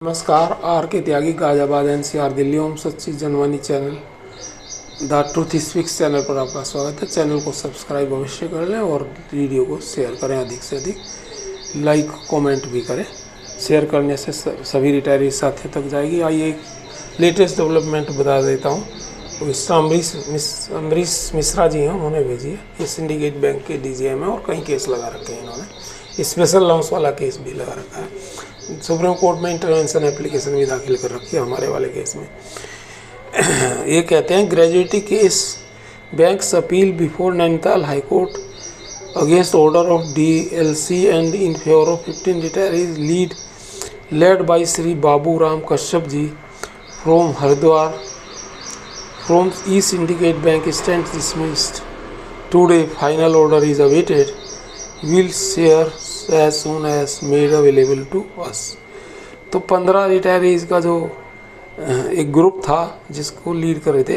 नमस्कार। आर के त्यागी गाजियाबाद एनसीआर दिल्ली ओम सच्ची Janvani channel the truth speaks channel पर आपका स्वागत है। चैनल को सब्सक्राइब अवश्य कर लें और वीडियो को शेयर करें, अधिक से अधिक लाइक कमेंट भी करें। शेयर करने से सभी रिटायरी साथियों तक जाएगी। आइए एक लेटेस्ट डेवलपमेंट बता देता हूँ। अमरीश मिश्रा जी हैं, उन्होंने भेजी है। ये सिंडिकेट बैंक के DGM है और कई केस लगा रखे हैं इन्होंने। स्पेशल लॉन्स वाला केस भी लगा रखा है। सुप्रीम कोर्ट में इंटरवेंशन एप्लीकेशन भी दाखिल कर रखी है हमारे वाले केस में। ये कहते हैं gratuity case banks appeal before Nainital high court against order of DLC and in favour of 15 retirees led by Shri Babu Ram Kashyap ji from Haridwar from e Syndicate Bank stand dismissed today. Final order is awaited, will share as soon as made available to us। तो 15 retirees का जो एक group था जिसको lead कर रहे थे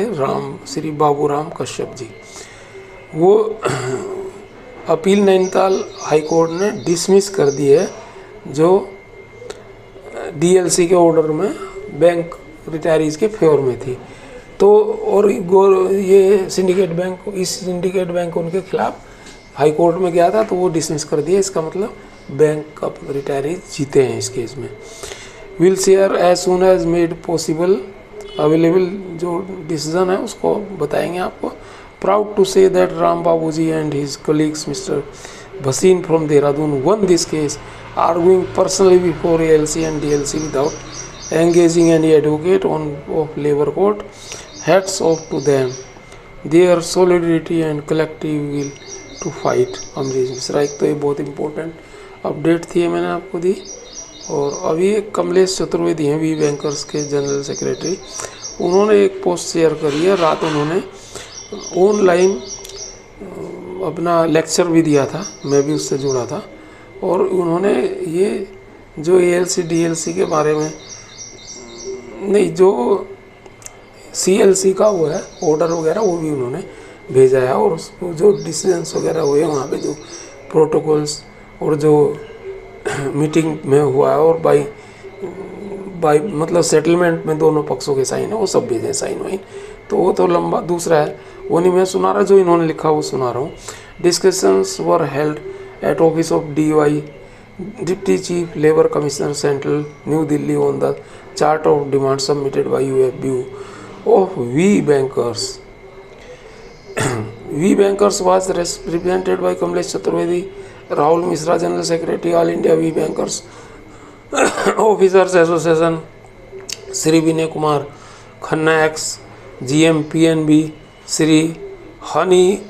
श्री बाबू राम कश्यप जी, वो अपील नैनीताल हाई कोर्ट ने डिसमिस कर दी है, जो DLC के ऑर्डर में बैंक रिटायरीज के फेवर में थी। तो और ये सिंडिकेट बैंक, इस सिंडिकेट बैंक उनके खिलाफ हाई कोर्ट में गया था, तो वो डिसमिस कर दिया। इसका मतलब बैंक का रिटायरी जीते हैं इस केस में। Will share as soon as made possible available, जो डिसीजन है उसको बताएंगे आपको। Proud to say that Ram Babu ji and his colleagues mister Bhasin from Dehradun won this case arguing personally before ALC and DLC without engaging any advocate of labour court. Hats off to them, their solidarity and collective will to fight. Amrish Mishra, एक तो ये बहुत important update थी, मैंने आपको दी। और अभी एक कमलेश चतुर्वेदी हैं, वी बैंकर्स के जनरल सेक्रेटरी, उन्होंने एक पोस्ट शेयर करी है। रात उन्होंने ऑनलाइन अपना लेक्चर भी दिया था, मैं भी उससे जुड़ा था। और उन्होंने ये जो ALC DLC के बारे में नहीं, जो CLC का वो है ऑर्डर वगैरह, वो भी उन्होंने भेजा है। और उसको जो डिसीजंस वगैरह हुए वहाँ पे, जो प्रोटोकॉल्स और जो मीटिंग में हुआ है और बाई मतलब सेटलमेंट में दोनों पक्षों के साइन है, वो सब भेजे साइन वाइन। तो वो तो लंबा दूसरा है, वो नहीं मैं सुना रहा, जो इन्होंने लिखा वो सुना रहा हूँ। Discussions were held at office of DY deputy chief labour commissioner central new Delhi on the chart of demand submitted by UFBU of we bankers. We bankers was represented by Kamlesh Chaturvedi, Rahul Mishra general secretary all India we bankers officers association, Shri Vinay Kumar Khanna ex GM PNB, Shri Honey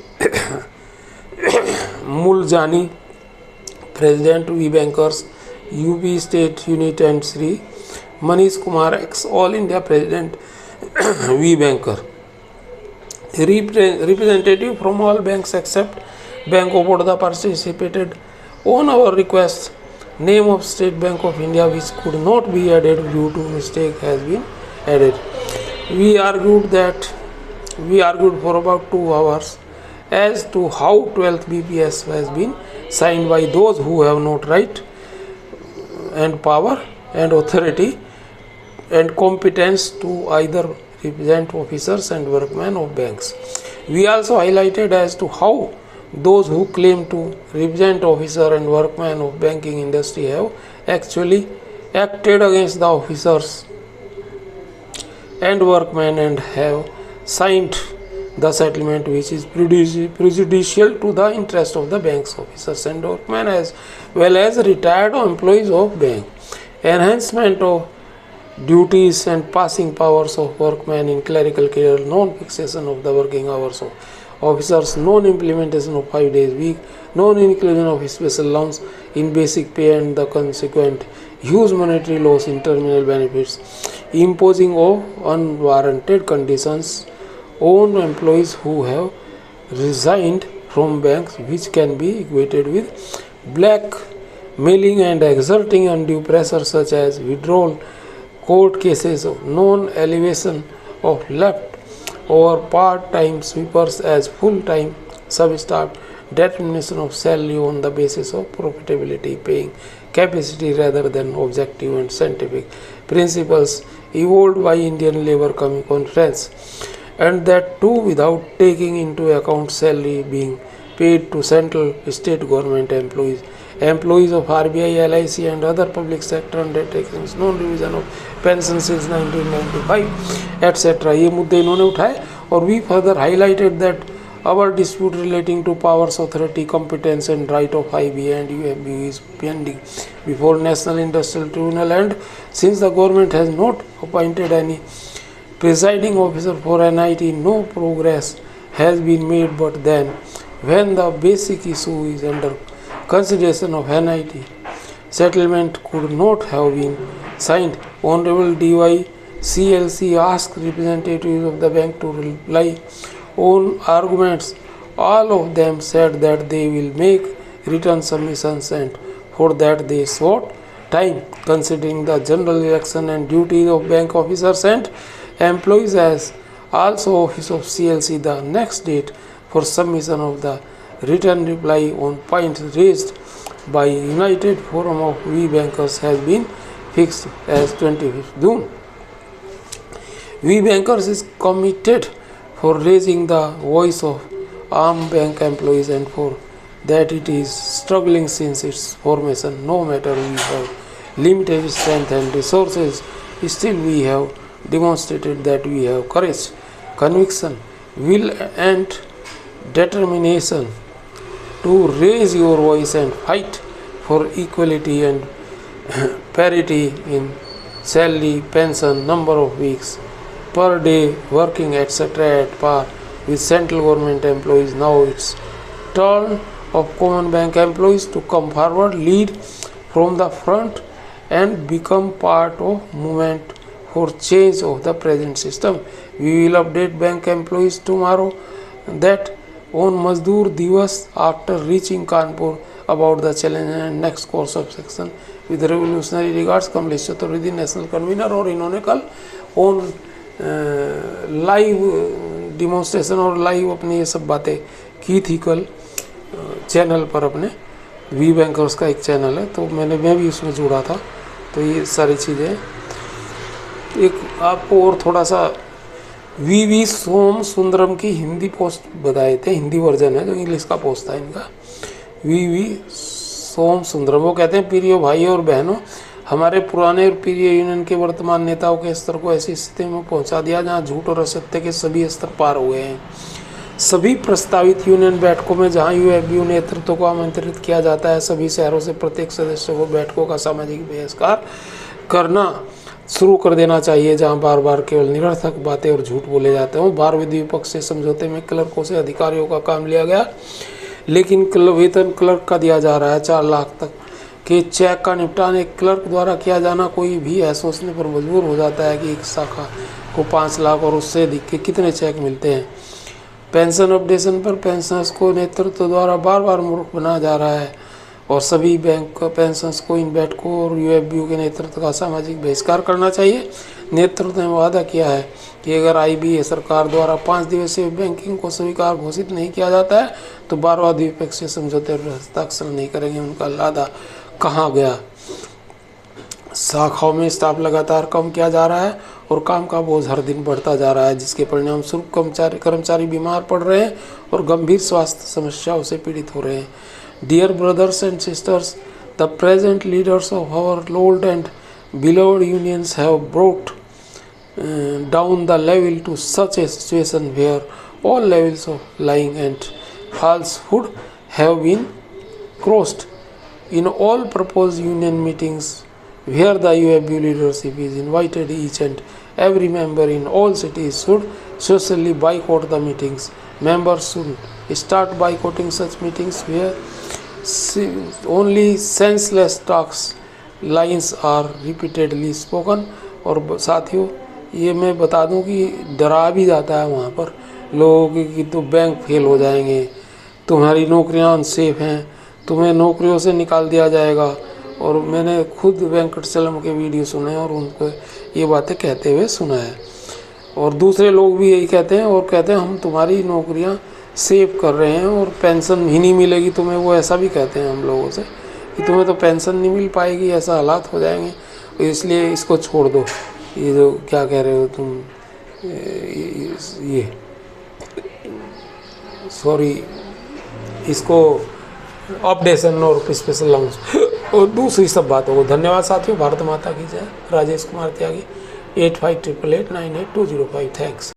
Muljani president we bankers UP state unit and Shri Manish Kumar ex all India president we banker. Representative from all banks except Bank of Baroda participated on our request. Name of State Bank of India, which could not be added due to mistake, has been added. We argued for about 2 hours as to how 12th BPS has been signed by those who have not right and power and authority and competence to either represent officers and workmen of banks. We also highlighted as to how those who claim to represent officer and workmen of banking industry have actually acted against the officers and workmen and have signed the settlement which is prejudicial to the interest of the bank's officers and workmen as well as retired employees of bank. Enhancement of duties and passing powers of workmen in clerical care, non-fixation of the working hours of officers, non-implementation of 5 days week, non-inclusion of special loans in basic pay and the consequent huge monetary loss in terminal benefits, imposing of unwarranted conditions on employees who have resigned from banks, which can be equated with blackmailing and exerting undue pressure such as withdrawal court cases of non-elevation of left or part-time sweepers as full-time sub-staff, determination of salary on the basis of profitability, paying capacity rather than objective and scientific principles evolved by Indian Labour Conference, and that too without taking into account salary being paid to central state government employees, employees of RBI, LIC and other public sector undertakings, no revision of pension since 1995, etc. ये मुद्दे इन्होंने उठाए और we further highlighted that our dispute relating to powers, authority, competence and right of IBA and UFB is pending before National Industrial Tribunal, and since the government has not appointed any presiding officer for NIT, no progress has been made. But then, when the basic issue is under consideration of NIT, settlement could not have been signed. Honorable DY CLC asked representatives of the bank to rely on arguments. All of them said that they will make written submissions, and for that they sought time. Considering the general election and duties of bank officers and employees as also office of CLC, the next date for submission of the written reply on points raised by United Forum of We Bankers has been fixed as 25th June. We Bankers is committed for raising the voice of armed bank employees, and for that it is struggling since its formation. No matter we have limited strength and resources, still we have demonstrated that we have courage, conviction, will and determination to raise your voice and fight for equality and parity in salary, pension, number of weeks per day working, etc. at par with central government employees. Now it's turn of common bank employees to come forward, lead from the front and become part of movement for change of the present system. We will update bank employees tomorrow that on Mazdoor Divas after reaching Kanpur about the challenge and next course of action. With revolutionary regards, Kamlesh Chaturvedi, national convener. और इन्होंने कल on live demonstration और live अपनी ये सब बातें की थी कल चैनल पर, अपने वी बैंकर्स का एक चैनल है, तो मैं भी उसमें जुड़ा था। तो ये सारी चीज़ें एक आपको और थोड़ा सा वी सोम सुंदरम की हिंदी पोस्ट बताए थे, हिंदी वर्जन है जो इंग्लिश का पोस्ट था इनका। वी सोम सुंदरम वो कहते हैं, प्रिय भाई और बहनों, हमारे पुराने और प्रिय यूनियन के वर्तमान नेताओं के स्तर को ऐसी स्थिति में पहुंचा दिया जहां झूठ और असत्य के सभी स्तर पार हो गए हैं। सभी प्रस्तावित यूनियन बैठकों में जहां यूएफबीयू नेतृत्व को आमंत्रित किया जाता है, सभी शहरों से प्रत्येक सदस्य को बैठकों का सामाजिक बहिष्कार करना शुरू कर देना चाहिए, जहां बार बार केवल निरर्थक बातें और झूठ बोले जाते हैं। बार विपक्ष से समझौते में क्लर्कों से अधिकारियों का काम लिया गया, लेकिन वेतन क्लर्क का दिया जा रहा है 4 लाख तक के चेक का निपटान एक क्लर्क द्वारा किया जाना कोई भी यह सोचने पर मजबूर हो जाता है कि एक शाखा को 5 लाख और उससे अधिक के कितने चेक मिलते हैं। पेंशन अपडेशन पर पेंशनर्स को नेतृत्व द्वारा बार बार मूर्ख बनाया जा रहा है और सभी बैंक पेंशनर्स को इन बैठकों और यूएफबीयू के नेतृत्व का सामाजिक बहिष्कार करना चाहिए। नेतृत्व ने वादा किया है कि अगर IBA सरकार द्वारा 5 दिवसीय बैंकिंग को स्वीकार घोषित नहीं किया जाता है तो 12वां द्विपक्षीय समझौते पर हस्ताक्षर नहीं करेंगे। उनका वादा कहाँ गया? शाखाओं में स्टाफ लगातार कम किया जा रहा है और काम का बोझ हर दिन बढ़ता जा रहा है, जिसके परिणाम स्वरूप कर्मचारी बीमार पड़ रहे हैं और गंभीर स्वास्थ्य समस्याओं से पीड़ित हो रहे हैं। Dear brothers and sisters, the present leaders of our old and beloved unions have brought down the level to such a situation where all levels of lying and falsehood have been crossed. In all proposed union meetings where the UFB leadership is invited, each and every member in all cities should socially boycott the meetings. Members should start boycotting such meetings where only senseless talks lines are repeatedly spoken. और साथियों ये मैं बता दूं कि डरा भी जाता है वहाँ पर लोगों की कि तो बैंक फेल हो जाएंगे, तुम्हारी नौकरियाँ अनसेफ हैं, तुम्हें नौकरियों से निकाल दिया जाएगा। और मैंने खुद वेंकटचलम के वीडियो सुने और उनको ये बातें कहते हुए सुना है, और दूसरे लोग भी यही कहते हैं और कहते हैं हम तुम्हारी नौकरियाँ सेव कर रहे हैं और पेंशन ही नहीं मिलेगी तुम्हें। वो ऐसा भी कहते हैं हम लोगों से कि तुम्हें तो पेंशन नहीं मिल पाएगी, ऐसा हालात हो जाएंगे। तो इसलिए इसको छोड़ दो। ये जो क्या कह रहे हो तुम, ये सॉरी, इसको अपडेशन और स्पेशल लॉन्च और दूसरी सब बातों को। धन्यवाद साथियों। भारत माता की जय। राजेश कुमार त्यागी, 8588898205। थैंक्स।